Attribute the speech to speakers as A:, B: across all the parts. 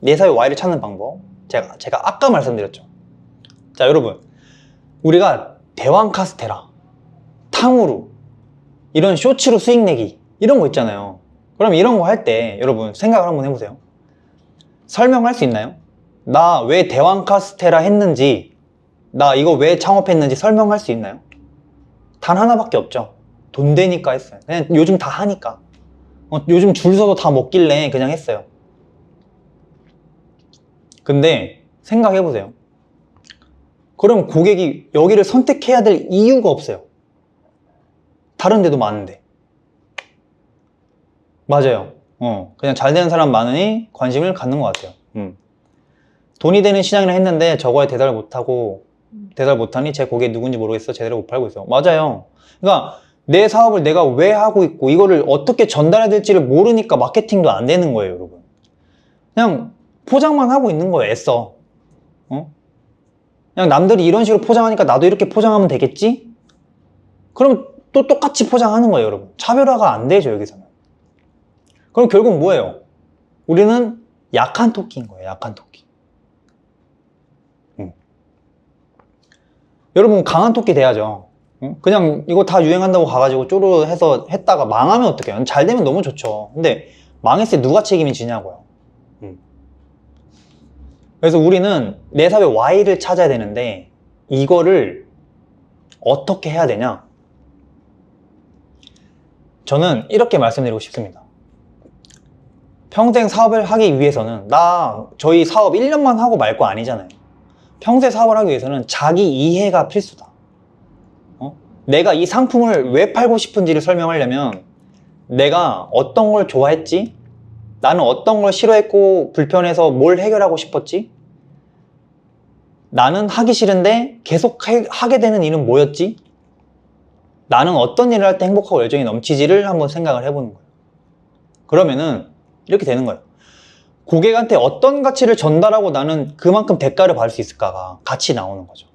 A: 내 사회 Y를 찾는 방법. 제가 아까 말씀드렸죠. 자, 여러분. 우리가 대왕 카스테라, 탕후루, 이런 쇼츠로 수익 내기, 이런 거 있잖아요. 그럼 이런 거 할 때 여러분 생각을 한번 해보세요. 설명할 수 있나요? 나 왜 대왕 카스테라 했는지, 나 이거 왜 창업했는지 설명할 수 있나요? 단 하나밖에 없죠. 돈 되니까 했어요. 그냥 요즘 다 하니까. 요즘 줄 서서 다 먹길래 그냥 했어요. 근데 생각해보세요. 그럼 고객이 여기를 선택해야 될 이유가 없어요. 다른 데도 많은데. 맞아요. 그냥 잘 되는 사람 많으니 관심을 갖는 것 같아요. 돈이 되는 시장이라 했는데 저거에 대답을 못하니 제 고객이 누군지 모르겠어. 제대로 못 팔고 있어. 맞아요. 그러니까 내 사업을 내가 왜 하고 있고 이거를 어떻게 전달해야 될지를 모르니까 마케팅도 안 되는 거예요, 여러분. 그냥 포장만 하고 있는 거예요, 애써. 그냥 남들이 이런 식으로 포장하니까 나도 이렇게 포장하면 되겠지? 그럼 또 똑같이 포장하는 거예요, 여러분. 차별화가 안 되죠, 여기서는. 그럼 결국 뭐예요? 우리는 약한 토끼인 거예요, 약한 토끼. 여러분 강한 토끼 돼야죠. 그냥 이거 다 유행한다고 가가지고 쪼르 해서 했다가 망하면 어떡해요? 잘 되면 너무 좋죠. 근데 망했을 때 누가 책임이 지냐고요. 그래서 우리는 내 사회 Y를 찾아야 되는데 이거를 어떻게 해야 되냐? 저는 이렇게 말씀드리고 싶습니다. 평생 사업을 하기 위해서는 저희 사업 1년만 하고 말 거 아니잖아요. 평생 사업을 하기 위해서는 자기 이해가 필수다. 내가 이 상품을 왜 팔고 싶은지를 설명하려면 내가 어떤 걸 좋아했지? 나는 어떤 걸 싫어했고 불편해서 뭘 해결하고 싶었지? 나는 하기 싫은데 계속 하게 되는 일은 뭐였지? 나는 어떤 일을 할 때 행복하고 열정이 넘치지를 한번 생각을 해보는 거예요. 그러면은 이렇게 되는 거예요. 고객한테 어떤 가치를 전달하고 나는 그만큼 대가를 받을 수 있을까가 같이 나오는 거죠.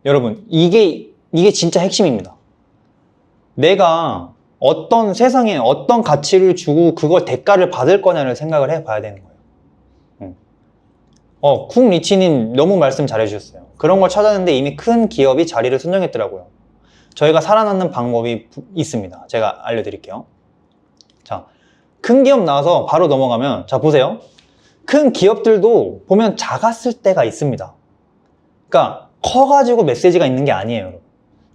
A: 여러분, 이게 진짜 핵심입니다. 내가 세상에 어떤 가치를 주고 그걸 대가를 받을 거냐를 생각을 해봐야 되는 거예요. 쿵 리치님 너무 말씀 잘해주셨어요. 그런 걸 찾았는데 이미 큰 기업이 자리를 선정했더라고요. 저희가 살아남는 방법이 있습니다. 제가 알려드릴게요. 자, 큰 기업 나와서 바로 넘어가면, 자 보세요. 큰 기업들도 보면 작았을 때가 있습니다. 그러니까 커가지고 메시지가 있는 게 아니에요.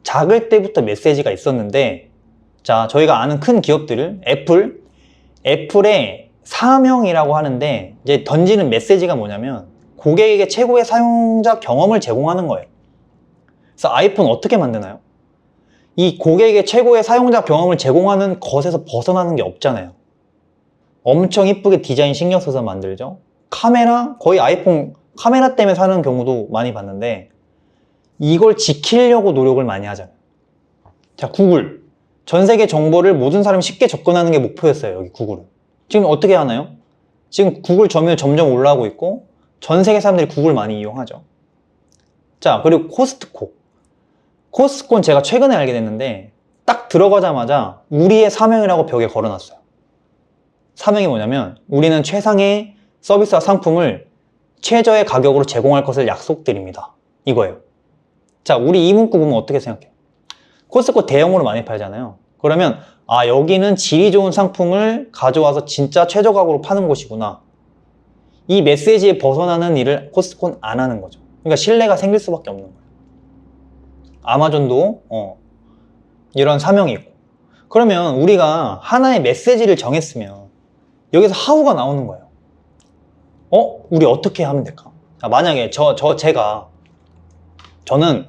A: 작을 때부터 메시지가 있었는데, 자 저희가 아는 큰 기업들을 애플의 사명이라고 하는데 이제 던지는 메시지가 뭐냐면 고객에게 최고의 사용자 경험을 제공하는 거예요. 그래서 아이폰 어떻게 만드나요? 이 고객에게 최고의 사용자 경험을 제공하는 것에서 벗어나는 게 없잖아요. 엄청 이쁘게 디자인 신경 써서 만들죠. 거의 아이폰 카메라 때문에 사는 경우도 많이 봤는데 이걸 지키려고 노력을 많이 하잖아요. 자, 구글. 전 세계 정보를 모든 사람이 쉽게 접근하는 게 목표였어요, 여기 구글은. 지금 어떻게 하나요? 지금 구글 점유율 점점 올라가고 있고 전 세계 사람들이 구글 많이 이용하죠. 자, 그리고 코스트코는 제가 최근에 알게 됐는데 딱 들어가자마자 우리의 사명이라고 벽에 걸어놨어요. 사명이 뭐냐면 우리는 최상의 서비스와 상품을 최저의 가격으로 제공할 것을 약속드립니다. 이거예요. 자, 우리 이 문구 보면 어떻게 생각해요? 코스트코 대형으로 많이 팔잖아요. 그러면 여기는 질이 좋은 상품을 가져와서 진짜 최저 가격으로 파는 곳이구나. 이 메시지에 벗어나는 일을 코스트코는 안 하는 거죠. 그러니까 신뢰가 생길 수밖에 없는 거예요. 아마존도 이런 사명이 있고. 그러면 우리가 하나의 메시지를 정했으면 여기서 하우가 나오는 거예요. 우리 어떻게 하면 될까? 자, 만약에 저는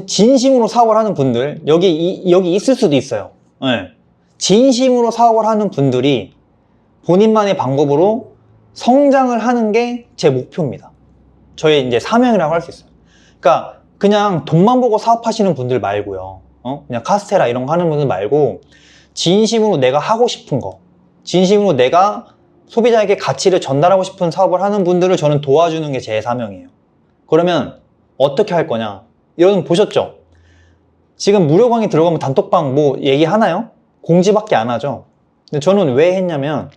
A: 진심으로 사업을 하는 분들 여기 있을 수도 있어요. 네. 진심으로 사업을 하는 분들이 본인만의 방법으로 성장을 하는 게 제 목표입니다. 저의 이제 사명이라고 할 수 있어요. 그러니까 그냥 돈만 보고 사업하시는 분들 말고요. 그냥 카스테라 이런 거 하는 분들 말고 진심으로 내가 하고 싶은 거, 진심으로 내가 소비자에게 가치를 전달하고 싶은 사업을 하는 분들을 저는 도와주는 게 제 사명이에요. 그러면 어떻게 할 거냐? 여러분 보셨죠? 지금 무료 강의 들어가면 단톡방 뭐 얘기하나요? 공지밖에 안 하죠. 근데 저는 왜 했냐면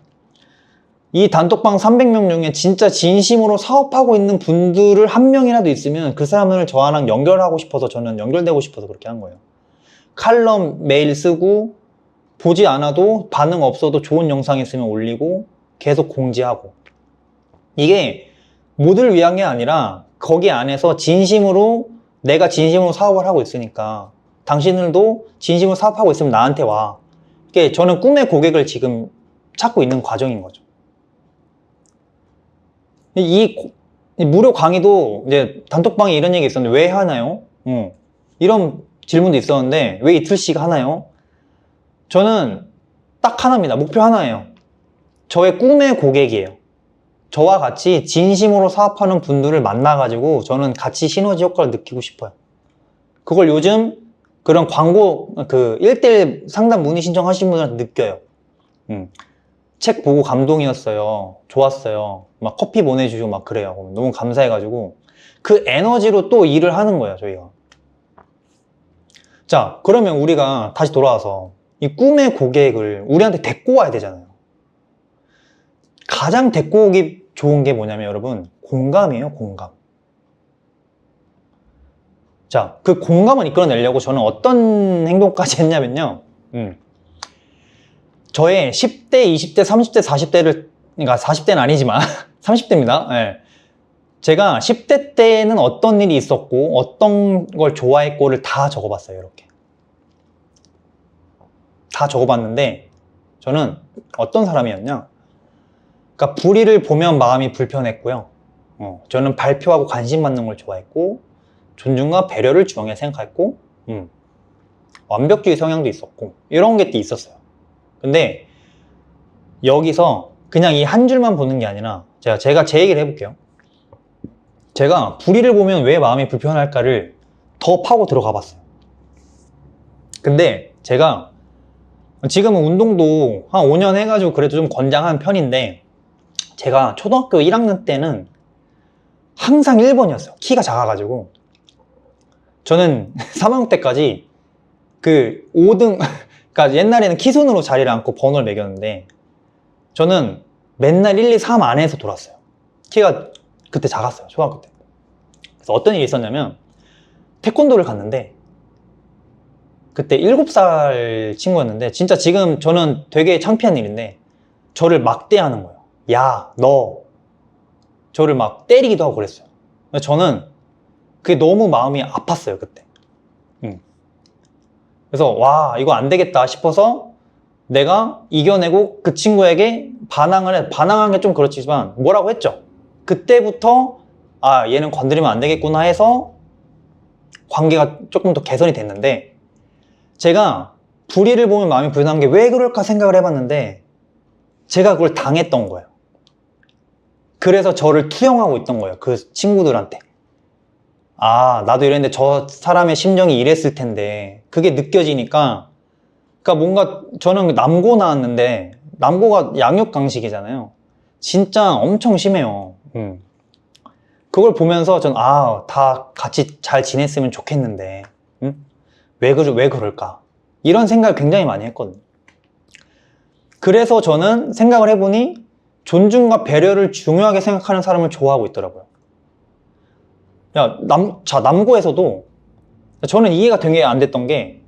A: 이 단톡방 300명 중에 진짜 진심으로 사업하고 있는 분들을 한 명이라도 있으면 그 사람을 저랑 연결하고 싶어서, 저는 연결되고 싶어서 그렇게 한 거예요. 칼럼 메일 쓰고 보지 않아도 반응 없어도 좋은 영상 있으면 올리고 계속 공지하고, 이게 모두를 위한 게 아니라 거기 안에서 진심으로, 내가 진심으로 사업을 하고 있으니까 당신들도 진심으로 사업하고 있으면 나한테 와. 이게 저는 꿈의 고객을 지금 찾고 있는 과정인 거죠. 이 무료 강의도 이제 단톡방에 이런 얘기 있었는데 왜 하나요? 이런 질문도 있었는데 왜 이틀씩 하나요? 저는 딱 하나입니다. 목표 하나예요. 저의 꿈의 고객이에요. 저와 같이 진심으로 사업하는 분들을 만나가지고 저는 같이 시너지 효과를 느끼고 싶어요. 그걸 요즘 그런 광고, 1대1 상담 문의 신청하신 분들한테 느껴요. 책 보고 감동이었어요. 좋았어요. 막 커피 보내주시고 막 그래요. 너무 감사해가지고 그 에너지로 또 일을 하는 거예요, 저희가. 자, 그러면 우리가 다시 돌아와서 이 꿈의 고객을 우리한테 데리고 와야 되잖아요. 가장 데리고 오기 좋은 게 뭐냐면 여러분, 공감이에요, 공감. 자, 그 공감을 이끌어내려고 저는 어떤 행동까지 했냐면요. 저의 10대, 20대, 30대, 40대를, 그러니까 40대는 아니지만 30대입니다. 네. 제가 10대 때는 어떤 일이 있었고 어떤 걸 좋아했고를 다 적어봤어요. 이렇게 다 적어봤는데 저는 어떤 사람이었냐, 그러니까 불의를 보면 마음이 불편했고요. 저는 발표하고 관심 받는 걸 좋아했고 존중과 배려를 중요하게 생각했고 완벽주의 성향도 있었고 이런 게 있었어요. 근데 여기서 그냥 이 한 줄만 보는 게 아니라 제가 제 얘기를 해볼게요. 제가 불의를 보면 왜 마음이 불편할까를 더 파고 들어가 봤어요. 근데 제가 지금은 운동도 한 5년 해가지고 그래도 좀 건장한 편인데 제가 초등학교 1학년 때는 항상 1번이었어요. 키가 작아가지고 저는 3학년 때까지 그 5등 그러니까 옛날에는 키순으로 자리를 앉고 번호를 매겼는데 저는 맨날 1, 2, 3 안에서 돌았어요. 키가 그때 작았어요, 초등학교 때. 그래서 어떤 일이 있었냐면 태권도를 갔는데 그때 7살 친구였는데 진짜 지금 저는 되게 창피한 일인데 저를 막대하는 거예요. 야, 너. 저를 막 때리기도 하고 그랬어요. 저는 그게 너무 마음이 아팠어요, 그때. 그래서 와, 이거 안 되겠다 싶어서 내가 이겨내고 그 친구에게 반항한 게 좀 그렇지만 뭐라고 했죠. 그때부터 아, 얘는 건드리면 안 되겠구나 해서 관계가 조금 더 개선이 됐는데 제가 불의를 보면 마음이 불편한 게 왜 그럴까 생각을 해봤는데 제가 그걸 당했던 거예요. 그래서 저를 투영하고 있던 거예요, 그 친구들한테. 아, 나도 이랬는데 저 사람의 심정이 이랬을 텐데 그게 느껴지니까, 그러니까 뭔가 저는 남고 나왔는데 남고가 양육강식이잖아요. 진짜 엄청 심해요. 그걸 보면서 전 다 같이 잘 지냈으면 좋겠는데 왜 그럴까? 이런 생각을 굉장히 많이 했거든요. 그래서 저는 생각을 해보니 존중과 배려를 중요하게 생각하는 사람을 좋아하고 있더라고요. 남고에서도 저는 이해가 되게 안 됐던 게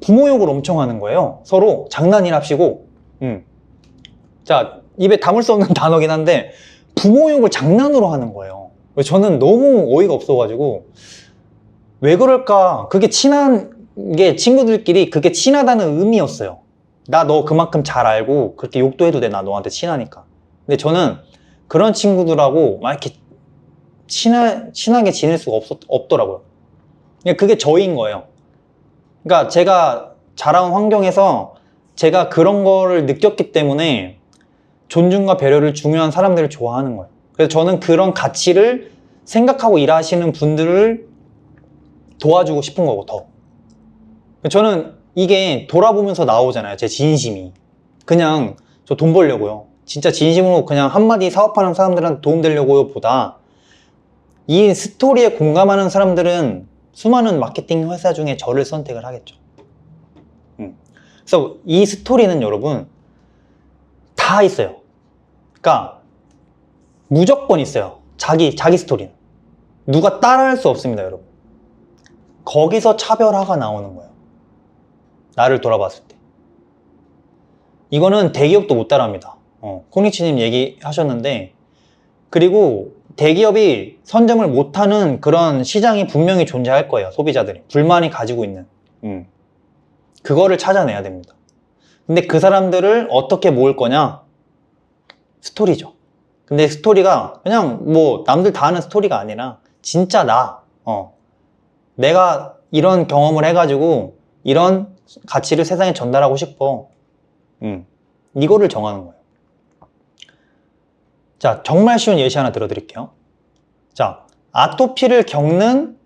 A: 부모 욕을 엄청 하는 거예요. 서로 장난이랍시고 입에 담을 수 없는 단어긴 한데 부모 욕을 장난으로 하는 거예요. 저는 너무 어이가 없어가지고 왜 그럴까? 그게 친한 게 친구들끼리 그게 친하다는 의미였어요. 나 너 그만큼 잘 알고 그렇게 욕도 해도 돼, 나 너한테 친하니까. 근데 저는 그런 친구들하고 막 이렇게 친하게 지낼 수가 없더라고요. 그게 저인 거예요. 그러니까 제가 자라온 환경에서 제가 그런 거를 느꼈기 때문에 존중과 배려를 중요한 사람들을 좋아하는 거예요. 그래서 저는 그런 가치를 생각하고 일하시는 분들을 도와주고 싶은 거고, 더. 저는 이게 돌아보면서 나오잖아요, 제 진심이. 그냥 저 돈 벌려고요. 진짜 진심으로 그냥 한마디 사업하는 사람들한테 도움되려고요 보다 이 스토리에 공감하는 사람들은 수많은 마케팅 회사 중에 저를 선택을 하겠죠. 그래서 이 스토리는 여러분 다 있어요. 그러니까 무조건 있어요. 자기 스토리는. 누가 따라할 수 없습니다, 여러분. 거기서 차별화가 나오는 거예요. 나를 돌아봤을 때. 이거는 대기업도 못 따라합니다. 콩니치님 얘기하셨는데, 그리고 대기업이 선점을 못하는 그런 시장이 분명히 존재할 거예요. 소비자들이 불만이 가지고 있는 그거를 찾아내야 됩니다. 근데 그 사람들을 어떻게 모을 거냐? 스토리죠. 근데 스토리가 그냥 뭐 남들 다 아는 스토리가 아니라 진짜 내가 이런 경험을 해가지고 이런 가치를 세상에 전달하고 싶어. 이거를 정하는 거예요. 자, 정말 쉬운 예시 하나 들어드릴게요. 자, 아토피를 겪는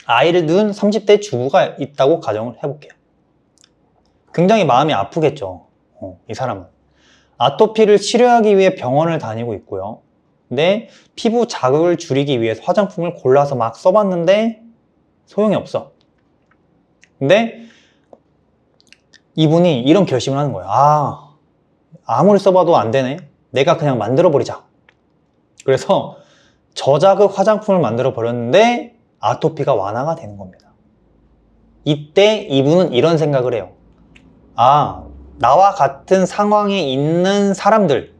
A: 아이를 둔 30대 주부가 있다고 가정을 해볼게요. 굉장히 마음이 아프겠죠. 이 사람은. 아토피를 치료하기 위해 병원을 다니고 있고요. 근데 피부 자극을 줄이기 위해서 화장품을 골라서 막 써봤는데 소용이 없어. 근데 이분이 이런 결심을 하는 거예요. 아무리 써봐도 안 되네. 내가 그냥 만들어버리자. 그래서 저자극 화장품을 만들어 버렸는데 아토피가 완화가 되는 겁니다. 이때 이분은 이런 생각을 해요. 나와 같은 상황에 있는 사람들,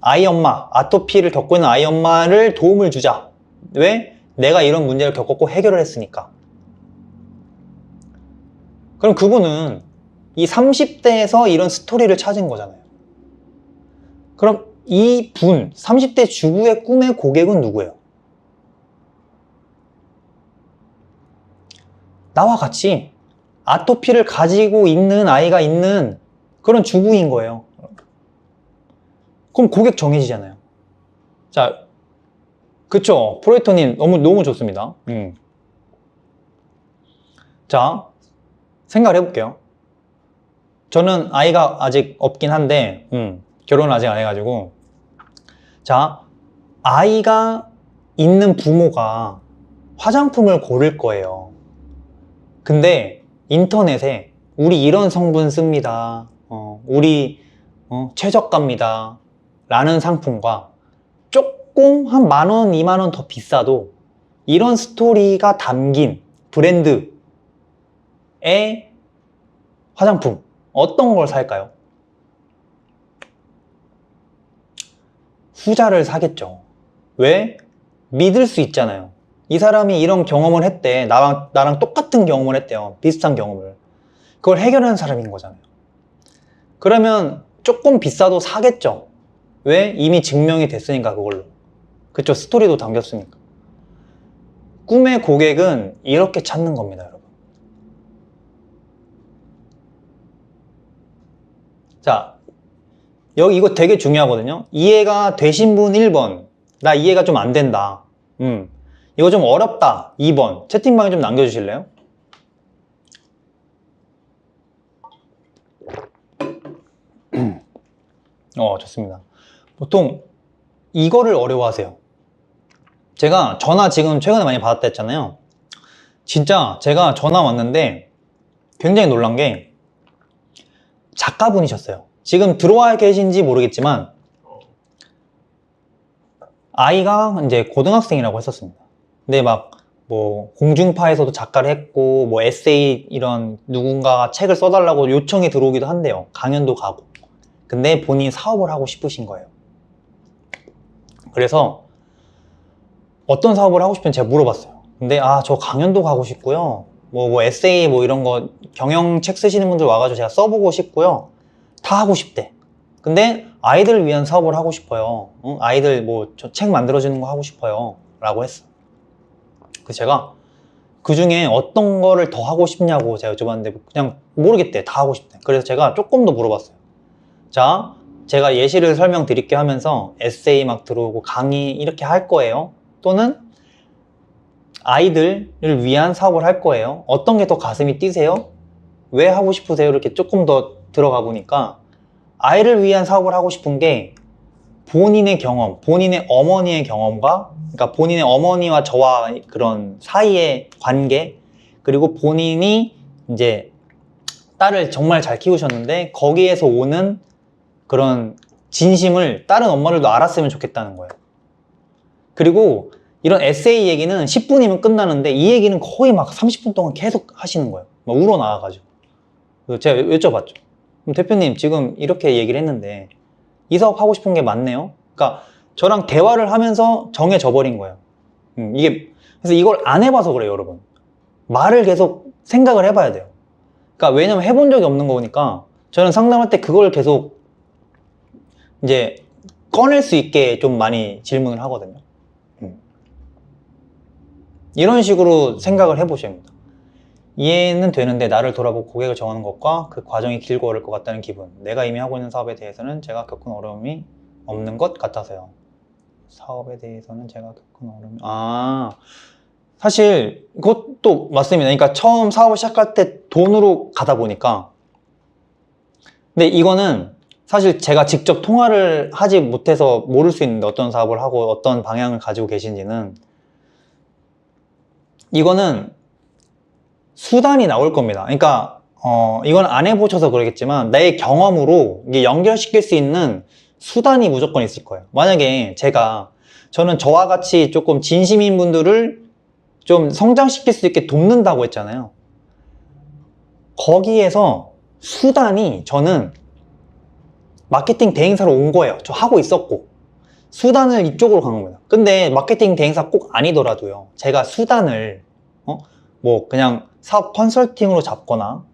A: 아이 엄마, 아토피를 겪고 있는 아이 엄마를 도움을 주자. 왜? 내가 이런 문제를 겪었고 해결을 했으니까. 그럼 그분은 이 30대에서 이런 스토리를 찾은 거잖아요. 그럼 이 30대 주부의 꿈의 고객은 누구예요? 나와 같이 아토피를 가지고 있는 아이가 있는 그런 주부인 거예요. 그럼 고객 정해지잖아요. 자, 그쵸? 프로이터님 너무 좋습니다. 자, 생각을 해볼게요. 저는 아이가 아직 없긴 한데 결혼을 아직 안 해가지고, 자, 아이가 있는 부모가 화장품을 고를 거예요. 근데 인터넷에 우리 이런 성분 씁니다. 우리 최저가입니다. 라는 상품과 조금 한 10,000원, 20,000원 더 비싸도 이런 스토리가 담긴 브랜드의 화장품, 어떤 걸 살까요? 후자를 사겠죠. 왜? 믿을 수 있잖아요. 이 사람이 이런 경험을 했대. 나랑 똑같은 경험을 했대요. 비슷한 경험을. 그걸 해결하는 사람인 거잖아요. 그러면 조금 비싸도 사겠죠. 왜? 이미 증명이 됐으니까 그걸로. 그쵸? 스토리도 담겼으니까. 꿈의 고객은 이렇게 찾는 겁니다, 여러분. 자, 여기 이거 되게 중요하거든요. 이해가 되신 분 1번. 나 이해가 좀 안 된다. 이거 좀 어렵다. 2번. 채팅방에 좀 남겨주실래요? 좋습니다. 보통 이거를 어려워하세요. 제가 전화 지금 최근에 많이 받았다 했잖아요. 진짜 제가 전화 왔는데 굉장히 놀란 게 작가분이셨어요. 지금 들어와 계신지 모르겠지만 아이가 이제 고등학생이라고 했었습니다. 근데 막 뭐 공중파에서도 작가를 했고 뭐 에세이 이런 누군가가 책을 써달라고 요청이 들어오기도 한대요. 강연도 가고. 근데 본인이 사업을 하고 싶으신 거예요. 그래서 어떤 사업을 하고 싶은지 제가 물어봤어요. 근데 저 강연도 가고 싶고요. 뭐 에세이 뭐 이런 거 경영책 쓰시는 분들 와가지고 제가 써보고 싶고요. 다 하고 싶대. 근데 아이들을 위한 사업을 하고 싶어요. 아이들 뭐 저 책 만들어주는 거 하고 싶어요. 라고 했어. 그래서 제가 그 중에 어떤 거를 더 하고 싶냐고 제가 여쭤봤는데 그냥 모르겠대. 다 하고 싶대. 그래서 제가 조금 더 물어봤어요. 자, 제가 예시를 설명드릴게요 하면서 에세이 막 들어오고 강의 이렇게 할 거예요. 또는 아이들을 위한 사업을 할 거예요. 어떤 게 더 가슴이 뛰세요? 왜 하고 싶으세요? 이렇게 조금 더 들어가 보니까 아이를 위한 사업을 하고 싶은 게 본인의 경험, 본인의 어머니의 경험과, 그러니까 본인의 어머니와 저와 그런 사이의 관계, 그리고 본인이 이제 딸을 정말 잘 키우셨는데 거기에서 오는 그런 진심을 다른 엄마들도 알았으면 좋겠다는 거예요. 그리고 이런 에세이 얘기는 10분이면 끝나는데 이 얘기는 거의 막 30분 동안 계속 하시는 거예요. 막 우러나와가지고. 그래서 제가 여쭤봤죠. 그럼 대표님 지금 이렇게 얘기를 했는데 이 사업 하고 싶은 게 맞네요? 그러니까 저랑 대화를 하면서 정해져 버린 거예요. 그래서 이걸 안 해봐서 그래요, 여러분. 말을 계속 생각을 해봐야 돼요. 그러니까 왜냐면 해본 적이 없는 거니까 저는 상담할 때 그걸 계속 이제 꺼낼 수 있게 좀 많이 질문을 하거든요. 이런 식으로 생각을 해보셔야 합니다. 이해는 되는데 나를 돌아보고 고객을 정하는 것과 그 과정이 길고 어려울 것 같다는 기분. 내가 이미 하고 있는 사업에 대해서는 제가 겪은 어려움이 없는 것 같아서요. 사업에 대해서는 제가 겪은 어려움이... 사실 그것도 맞습니다. 그러니까 처음 사업을 시작할 때 돈으로 가다 보니까, 근데 이거는 사실 제가 직접 통화를 하지 못해서 모를 수 있는데 어떤 사업을 하고 어떤 방향을 가지고 계신지는, 이거는 수단이 나올 겁니다. 그러니까 이건 안 해보셔서 그러겠지만 내 경험으로 이게 연결시킬 수 있는 수단이 무조건 있을 거예요. 만약에 저는 저와 같이 조금 진심인 분들을 좀 성장시킬 수 있게 돕는다고 했잖아요. 거기에서 수단이, 저는 마케팅 대행사로 온 거예요. 저 하고 있었고 수단을 이쪽으로 간 겁니다. 근데 마케팅 대행사 꼭 아니더라도요, 제가 수단을 뭐 그냥 사업 컨설팅으로 잡거나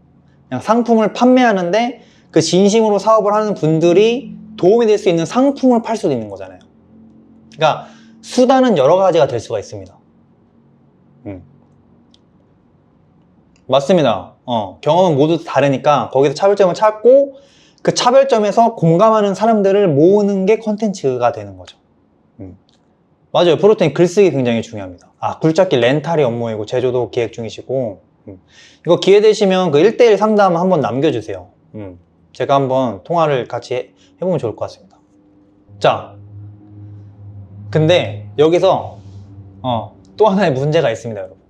A: 그냥 상품을 판매하는데 그 진심으로 사업을 하는 분들이 도움이 될 수 있는 상품을 팔 수도 있는 거잖아요. 그러니까 수단은 여러 가지가 될 수가 있습니다. 맞습니다. 경험은 모두 다르니까 거기서 차별점을 찾고 그 차별점에서 공감하는 사람들을 모으는 게 컨텐츠가 되는 거죠. 맞아요. 프로테인 글쓰기 굉장히 중요합니다. 굴착기 렌탈이 업무이고 제조도 기획 중이시고, 이거 기회 되시면 그 1대1 상담 한번 남겨주세요. 제가 한번 통화를 같이 해보면 좋을 것 같습니다. 자, 근데 여기서 또 하나의 문제가 있습니다, 여러분.